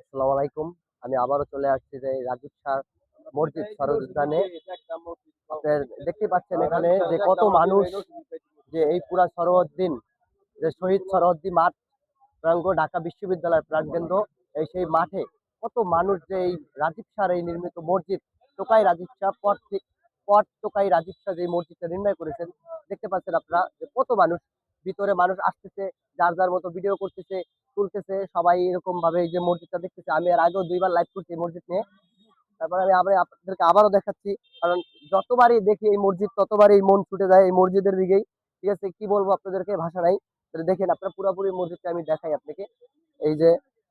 আসসালামু আলাইকুম। আমি আবারও চলে আসছি যে রাজীব শাহ মসজিদ শরৎ উদ্যানে। আপনার দেখতে পাচ্ছেন এখানে যে কত মানুষ, যে এই পুরা সরওয়ার্দী যে শহীদ সরওয়ার্দী মাঠ প্রাঙ্গণ, ঢাকা বিশ্ববিদ্যালয়ের প্রাণকেন্দ্র, এই সেই মাঠে কত মানুষ যে এই রাজীব শাহর এই নির্মিত মসজিদ, টোকাই রাজীব শাহ পট টোকাই রাজীব শাহ যে মসজিদটা নির্মাণ করেছেন, দেখতে পাচ্ছেন আপনারা যে কত মানুষ, ভিতরে মানুষ আসতেছে, যার যার মতো ভিডিও করতেছে, তুলতেছে, সবাই এরকম ভাবে এই যে মসজিদটা দেখতেছে। আমি এর আগেও 2বার লাইভ করছি এই মসজিদ নিয়ে। তারপরে আমি আবার আপনাদেরকে আবারও দেখাচ্ছি, কারণ যতবারই দেখি এই মসজিদ ততবারই মন ছুটে যায় এই মসজিদের দিকেই। ঠিক আছে, কি বলবো আপনাদেরকে, ভাষা নাই। দেখেন আপনারা পুরোপুরি মসজিদটা আমি দেখাই আপনাকে। এই যে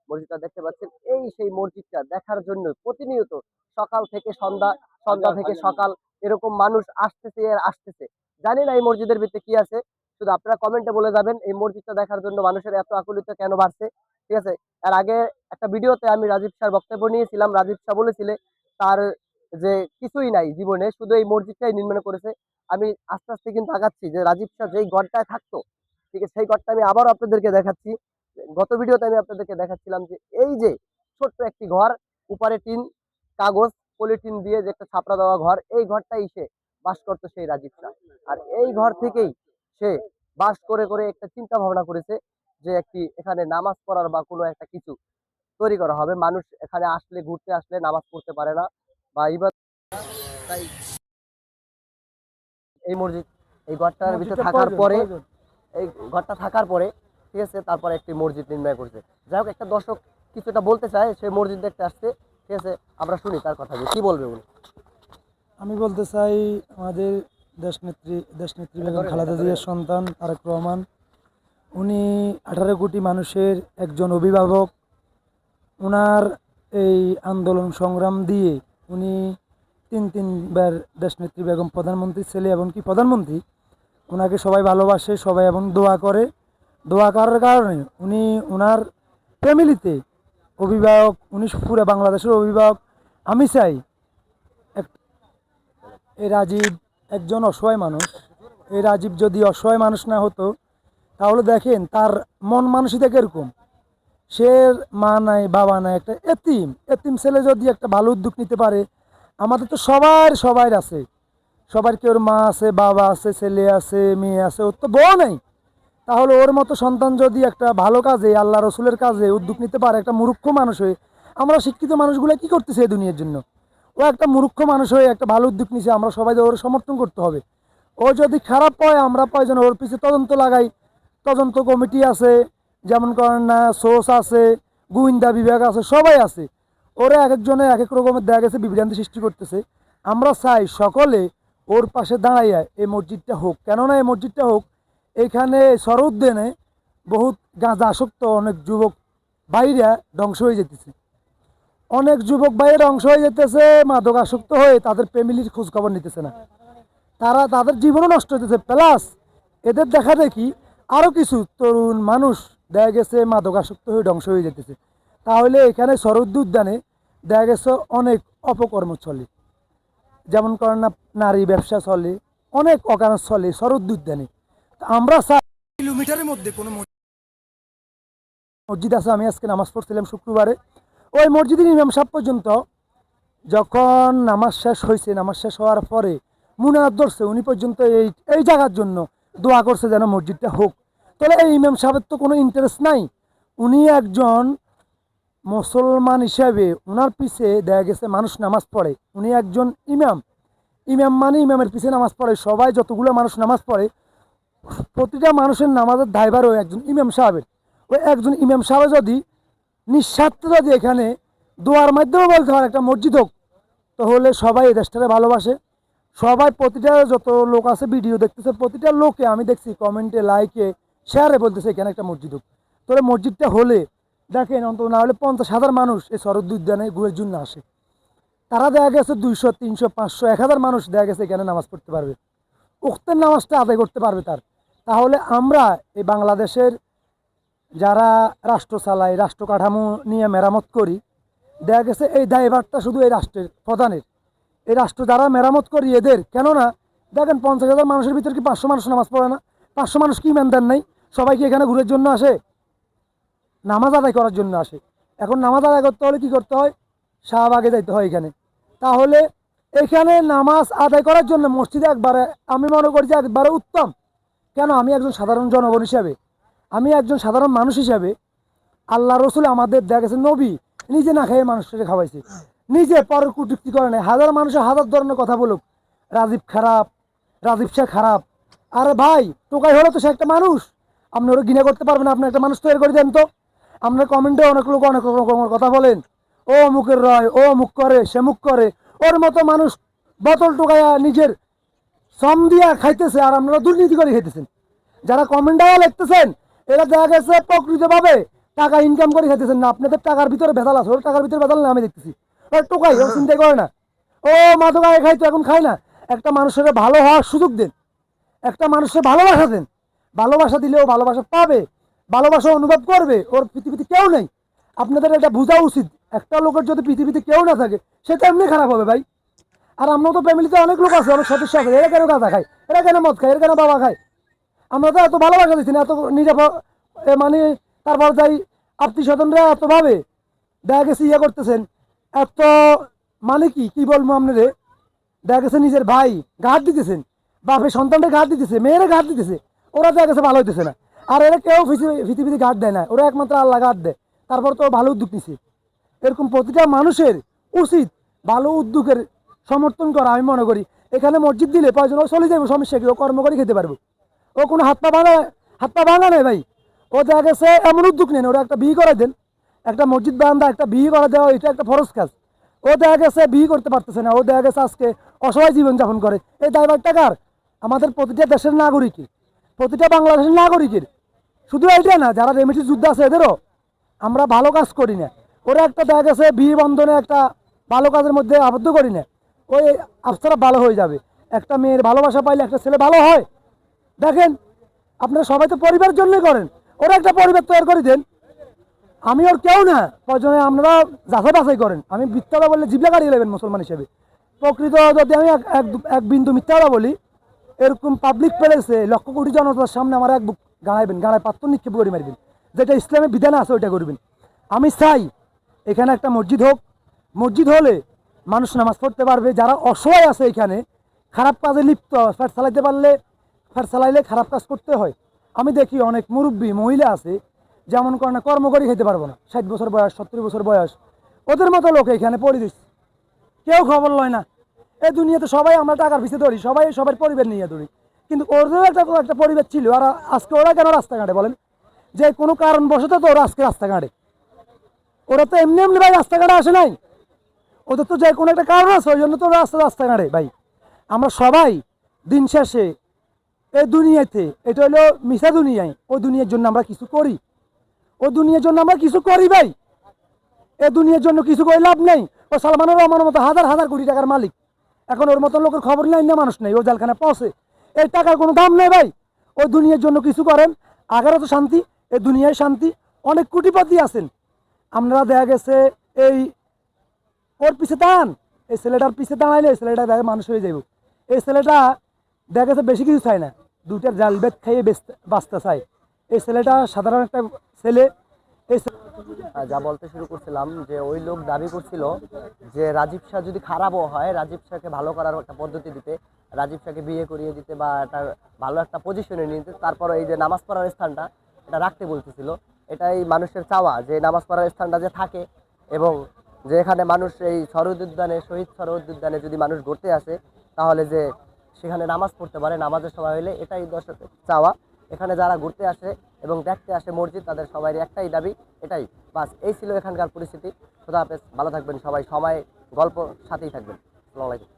মসজিদটা দেখতে পাচ্ছেন, এই সেই মসজিদটা দেখার জন্য প্রতিনিয়ত সকাল থেকে সন্ধ্যা, সন্ধ্যা থেকে সকাল এরকম মানুষ আসতেছে আর আসতেছে। জানি না এই মসজিদের ভিতরে কি আছে, শুধু আপনারা কমেন্টে বলে যাবেন এই মসজিদটা দেখার জন্য মানুষের এত আকুলিত কেন বাড়ছে। ঠিক আছে, এর আগে একটা ভিডিওতে আমি রাজীব শাহর বক্তব্য নিয়েছিলাম। রাজীব শাহ বলেছিলে তার যে কিছুই নাই জীবনে, শুধু এই মসজিদটাই নির্মাণ করেছে। আমি আস্তে আস্তে কিন্তু আগাচ্ছি যে রাজীব শাহ যেই গড়টায় থাকতো, ঠিক আছে, সেই গড়টা আমি আবারও আপনাদেরকে দেখাচ্ছি। গত ভিডিওতে আমি আপনাদেরকে দেখাচ্ছিলাম যে এই যে ছোট্ট একটি ঘর, উপরে টিন, কাগজ, পলিটিন দিয়ে যে একটা ছাপড়া দেওয়া ঘর, এই ঘরটাই সে বাস করতো সেই রাজীব শাহ। আর এই ঘর থেকেই সে বাস করে করে একটা চিন্তা ভাবনা করেছে যে একটি এখানে নামাজ পড়ার বা কোনো একটা কিছু তৈরি করা হবে। মানুষ এখানে আসলে, ঘুরতে আসলে নামাজ পড়তে পারে না বা ইবাদত, তাই এই মসজিদ, এই ঘরটার ভিতরে থাকার পরে, এই ঘরটা থাকার পরে, ঠিক আছে, তারপরে একটি মসজিদ নির্মাণ করছে। যাই হোক, একটা দর্শক কিছুটা বলতে চায়, সে মসজিদ দেখতে আসছে। ঠিক আছে, আমরা শুনি তার কথা, কি বলবে উনি। আমি বলতে চাই, আমাদের দেশনেত্রী বেগম খালেদা জিয়ার সন্তান তারেক রহমান, উনি 18 কোটি মানুষের একজন অভিভাবক। ওনার এই আন্দোলন সংগ্রাম দিয়ে উনি তিনবার দেশনেত্রী বেগম প্রধানমন্ত্রী ছেলে এবং কি প্রধানমন্ত্রী। ওনাকে সবাই ভালোবাসে, সবাই এবং দোয়া করে। দোয়া করার কারণে উনি ওনার ফ্যামিলিতে অভিভাবক, উনি পুরো বাংলাদেশের অভিভাবক। আমি চাই এই রাজীব একজন অসহায় মানুষ। এই রাজীব যদি অসহায় মানুষ না হতো, তাহলে দেখেন তার মন মানসিকতা কিরকম। সে মা নাই, বাবা নাই, একটা এতিম এতিম ছেলে যদি একটা ভালো উদ্যোগ নিতে পারে। আমাদের তো সবার আছে, সবার কেউ মা আছে, বাবা আছে, ছেলে আছে, মেয়ে আছে, ওর তো বউ নেই। তাহলে ওর মতো সন্তান যদি একটা ভালো কাজে, আল্লাহ রসুলের কাজে উদ্যোগ নিতে পারে, একটা মূর্খ মানুষ হয়ে, আমরা শিক্ষিত মানুষগুলো কি করতেছে এই দুনিয়ার জন্য, ও একটা মূর্খ মানুষ হয়ে একটা ভালো উদ্যোগ নিছে, আমরা সবাই ওর সমর্থন করতে হবে। ও যদি খারাপ হয়, আমরা প্রয়োজন ওর পিছিয়ে তদন্ত লাগাই। তদন্ত কমিটি আছে, যেমন করেন না, সোর্স আছে, গোয়েন্দা বিভাগ আছে, সবাই আছে। ওরা এক একজনে এক এক রকমের দেখা গেছে বিভ্রান্তি সৃষ্টি করতেছে। আমরা চাই সকলে ওর পাশে দাঁড়াইয়া এই মসজিদটা হোক। কেননা এই মসজিদটা হোক, এইখানে সরউদ্যানে বহুত গাঁজা আসক্ত অনেক যুবক ভাইরা ধ্বংস হয়ে যেতেছে। অনেক যুবক ভাইয়ের ধ্বংস হয়ে যেতেছে, মাদক আসক্ত হয়ে তাদের ফ্যামিলির খোঁজ খবর নিতেছে না। তারা তাদের জীবনও নষ্ট হতেছে। প্লাস এদের দেখা দেখি আরও কিছু তরুণ মানুষ দেখা গেছে মাদক আসক্ত হয়ে ধ্বংস হয়ে যেতেছে। তাহলে এখানে সরউদ্দি উদ্যানে দেখা গেছে অনেক অপকর্ম চলে, যেমন করেন না, নারী ব্যবসা চলে, অনেক অকারণ চলে সরউদ্দি উদ্যানে। আমরা চাই কিলোমিটারের মধ্যে কোনো মসজিদ আছে। আমি আজকে নামাজ পড়ছিলাম শুক্রবারে, ওই মসজিদের ইমাম সাহেব পর্যন্ত যখন নামাজ শেষ হয়েছে, নামাজ শেষ হওয়ার পরে মুনাজাত ধরছে, উনি পর্যন্ত এই এই জায়গার জন্য দোয়া করছে যেন মসজিদটা হোক। তাহলে এই ইমাম সাহেবের তো কোনো ইন্টারেস্ট নাই। উনি একজন মুসলমান হিসাবে ওনার পিছে দেখা গেছে মানুষ নামাজ পড়ে। উনি একজন ইমাম, ইমাম মানে ইমামের পিছে নামাজ পড়ে। সবাই যতগুলো মানুষ নামাজ পড়ে, প্রতিটা মানুষের নামাজের দায়ভারও একজন ইমাম সাহেবের। ওই একজন ইমাম সাহেব যদি নিঃস্বার্থে যদি এখানে দোয়ার মাধ্যমে বলতে হয় একটা মসজিদ হোক, তাহলে সবাই এই দেশটাকে ভালোবাসে। সবাই, প্রতিটা যত লোক আছে ভিডিও দেখতেছে, প্রতিটা লোকে আমি দেখছি কমেন্টে, লাইকে, শেয়ারে বলতেছে এখানে একটা মসজিদ হোক। তাহলে মসজিদটা হলে দেখেন অন্তত না হলে 50,000 মানুষ এই শরৎ উদ্যানে ঘুরের জন্য আসে। তারা দেখা গেছে 200, 300, 500, 1000 মানুষ দেখা গেছে এখানে নামাজ পড়তে পারবে, উক্তের নামাজটা আদায় করতে পারবে তার। তাহলে আমরা এই বাংলাদেশের যারা রাষ্ট্র চালাই, রাষ্ট্র কাঠামো নিয়ে মেরামত করি, দেখা গেছে এই দায়ভারটা শুধু এই রাষ্ট্রের প্রধানের। এই রাষ্ট্র যারা মেরামত করি এদের। কেননা দেখেন 50,000 মানুষের ভিতরে কি 500 মানুষ নামাজ পড়ে না? 500 মানুষ কি ইমানদার নাই? সবাই কি এখানে ঘুরের জন্য আসে? নামাজ আদায় করার জন্য আসে। এখন নামাজ আদায় করতে হলে কি করতে হয়? শাহবাগে যাইতে হয় এখানে। তাহলে এখানে নামাজ আদায় করার জন্য মসজিদে একবারে আমি মনে করি যে একবারে উত্তম। কেন? আমি একজন সাধারণ জনগণ হিসাবে, আমি একজন সাধারণ মানুষ হিসাবে, আল্লাহ রসুল আমাদের দেখা গেছে নবী নিজে না খেয়ে মানুষকে খাওয়াইছে, নিজে পরের কটূক্তি করে নাই। হাজার মানুষের হাজার ধরনের কথা বলুক, রাজীব খারাপ, রাজীব শাহ খারাপ, আরে ভাই টোকাই হলো তো সে একটা মানুষ। আপনি ওরা ঘৃণা করতে পারবেন? আপনি একটা মানুষ তৈরি করে দেন তো। আপনার কমেন্টে অনেক লোক অনেক রকমের কথা বলেন, ও মুখের রয়, ও মুখ করে, সে মুখ করে। ওর মতো মানুষ বোতল টোকাইয়া নিজের শ্রম দিয়া খাইতেছে, আর আপনারা দুর্নীতি করে খাইতেছেন। যারা কমেন্টে লিখতেছেন এরা দেখা গেছে প্রকৃতভাবে টাকা ইনকাম করে খাইতেছেন না, আপনাদের টাকার ভিতরে ভেজাল আছে। ওর টাকার ভিতরে ভেজাল না আমি দেখতেছি। ওর টোকাই, ও চিন্তাই করে না। ও মাদক আগে খাইতো, এখন খায় না। একটা মানুষের ভালো হওয়ার সুযোগ দেন, একটা মানুষের ভালোবাসা দেন। ভালোবাসা দিলে ও ভালোবাসা পাবে, ভালোবাসা অনুভব করবে। ওর পৃথিবীতে কেউ নেই। আপনাদের এটা বোঝা উচিত, একটা লোকের যদি পৃথিবীতে কেউ না থাকে সে তো এমনি খারাপ হবে ভাই। আর আমরা তো ফ্যামিলিতে অনেক লোক আছে, অনেক সদস্য আছে, এরা কেন গাঁজা খায়, এরা কেন মদ খায়, এরা কেন বাবা খায়? আমরা তো এত ভালোবাসা দিচ্ছি না, এত নিরাপদ মানে তারপর যাই আত্মীয় স্বজনরা এতভাবে দেখা গেছে ইয়ে করতেছেন, এত মানে কি বলবো আপনারে, দেখা গেছে নিজের ভাই ঘাট দিতেছেন, বাপের সন্তানটা ঘাট দিতেছে, মেয়েরা ঘাট দিতেছে, ওরা দেখা গেছে ভালো হইতেছে না। আর এরা কেউ পৃথিবীতে ঘাট দেয় না, ওরা একমাত্র আল্লাহ ঘাট দেয়। তারপর তো ভালো উদ্যোগ নিছে। এরকম প্রতিটা মানুষের উচিত ভালো উদ্যোগের সমর্থন করা। আমি মনে করি এখানে মসজিদ দিলে প্রয়োজন ও চলে যাবে, সমস্যা কি? ও কর্ম করে খেতে পারবো। ও কোনো হাত পা ভাঙা নেই ভাই। ও দেখা গেছে এমন উদ্যোগ নেন, ওরা একটা বিয়ে করে দেন, একটা মসজিদ বান্ধা একটা বিয়ে করে দেওয়া, এটা একটা ফরজ কাজ। ও দেখা গেছে বিয়ে করতে পারতেছে না, ও দেখা গেছে আজকে অসহায় জীবনযাপন করে। এই দায়ভারটা কার? আমাদের প্রতিটা দেশের নাগরিকের, প্রতিটা বাংলাদেশের নাগরিকের। শুধু এইটা না, যারা রেমিটি যুদ্ধ আছে এদেরও। আমরা ভালো কাজ করি না, ওরা একটা দেখা গেছে বিয়ে বন্ধনে একটা ভালো কাজের মধ্যে আবদ্ধ করি না, ওই আফসারা ভালো হয়ে যাবে। একটা মেয়ের ভালোবাসা পাইলে একটা ছেলে ভালো হয়। দেখেন আপনারা সবাই তো পরিবারের জন্যই করেন, ওরা একটা পরিবার তৈরি করে দেন। আমি ওর কেউ না, প্রয়োজনে আপনারা যাচাই বাছাই করেন। আমি মিথ্যা কথা বললে জিবলা কাটিয়ে নেবেন মুসলমান হিসেবে। প্রকৃত যদি আমি এক বিন্দু মিথ্যা কথা বলি, এরকম পাবলিক প্লেসে লক্ষ কোটি জনতার সামনে আমার এক বুক গাড়াইবেন, গাড়ায় পাত্র নিক্ষেপ করে মারবেন। যেটা ইসলামের বিধান আছে ওইটা করবেন। আমি চাই এখানে একটা মসজিদ হোক। মসজিদ হলে মানুষ নামাজ পড়তে পারবে। যারা অসহায় আছে এখানে, খারাপ কাজে লিপ্ত, ফ্যাট চালাইতে পারলে, ফ্যাট চালাইলে খারাপ কাজ করতে হয়। আমি দেখি অনেক মুরব্বী মহিলা আছে, যেমন করে না কর্ম করে খেতে পারবো না, 60 বছর বয়স, 70 বছর বয়স, ওদের মতো লোক এখানে পড়ে দিচ্ছে, কেউ খবর লয় না। এই দুনিয়াতে সবাই আমরা টাকার পিছিয়ে ধরি, সবাই সবার পরিবার নিয়ে ধরি, কিন্তু ওদের একটা পরিবার ছিল। আর আজকে ওরা কেন রাস্তাঘাটে বলেন? যে কোনো কারণবশত তো ওরা আজকে রাস্তাঘাটে। ওরা তো এমনি এমনি ভাই রাস্তাঘাটে আসে নাই, ওদের তো যে কোনো একটা কারণ আছে, ওই জন্য তো রাস্তাঘাটে ভাই। আমরা সবাই দিন শেষে এই দুনিয়াতে, এটা হলো মিশা দুনিয়ায়, ওই দুনিয়ার জন্য আমরা কিছু করি, ওই দুনিয়ার জন্য আমরা কিছু করি ভাই। এই দুনিয়ার জন্য কিছু করে লাভ নেই। ও সালমানের রহমানের মতো হাজার হাজার কোটি টাকার মালিক, এখন ওর মতো লোকের খবর নেই না, মানুষ নেই, ও জেলখানে পৌঁছে। এই টাকার কোনো দাম নেই ভাই। ওই দুনিয়ার জন্য কিছু করেন, আগারও তো শান্তি, এই দুনিয়ায় শান্তি। অনেক কোটিপতি আছেন, আপনারা দেখা গেছে এই ওর পিছে দাঁড়ান, এই ছেলেটার পিছে দাঁড়াইলে এই ছেলেটা দেখা মানুষ হয়ে যাইব। এই ছেলেটা দেখা গেছে বেশি কিছু চায় না, দুইটার জাল বেত খাইয়ে বাঁচতে চায়। এই ছেলেটা সাধারণ একটা ছেলে। এই যা বলতে শুরু করছিলাম, যে ওই লোক দাবি করছিল যে রাজীব শাহ যদি খারাপও হয়, রাজীব শাহকে ভালো করার একটা পদ্ধতি দিতে, রাজীব শাহকে বিয়ে করিয়ে দিতে বা একটা ভালো একটা পজিশনে নিতে, তারপরে এই যে নামাজ পড়ার স্থানটা এটা রাখতে বলতেছিল। এটাই মানুষের চাওয়া, যে নামাজ পড়ার স্থানটা যে থাকে, এবং যে এখানে মানুষ এই শরৎ উদ্যানে, শহীদ শরৎ উদ্যানে যদি মানুষ ঘুরতে আসে, তাহলে যে সেখানে নামাজ পড়তে পারে নামাজের সময় হলে, এটাই দর্শকের চাওয়া। এখানে যারা ঘুরতে আসে এবং দেখতে আসে মসজিদ, তাদের সবারই একটাই দাবি, এটাই বাস। এই ছিল এখানকার পরিস্থিতি। খোদা হাফেজ, ভালো থাকবেন সবাই, সময় গল্প সাথেই থাকবেন। আসসালামু আলাইকুম।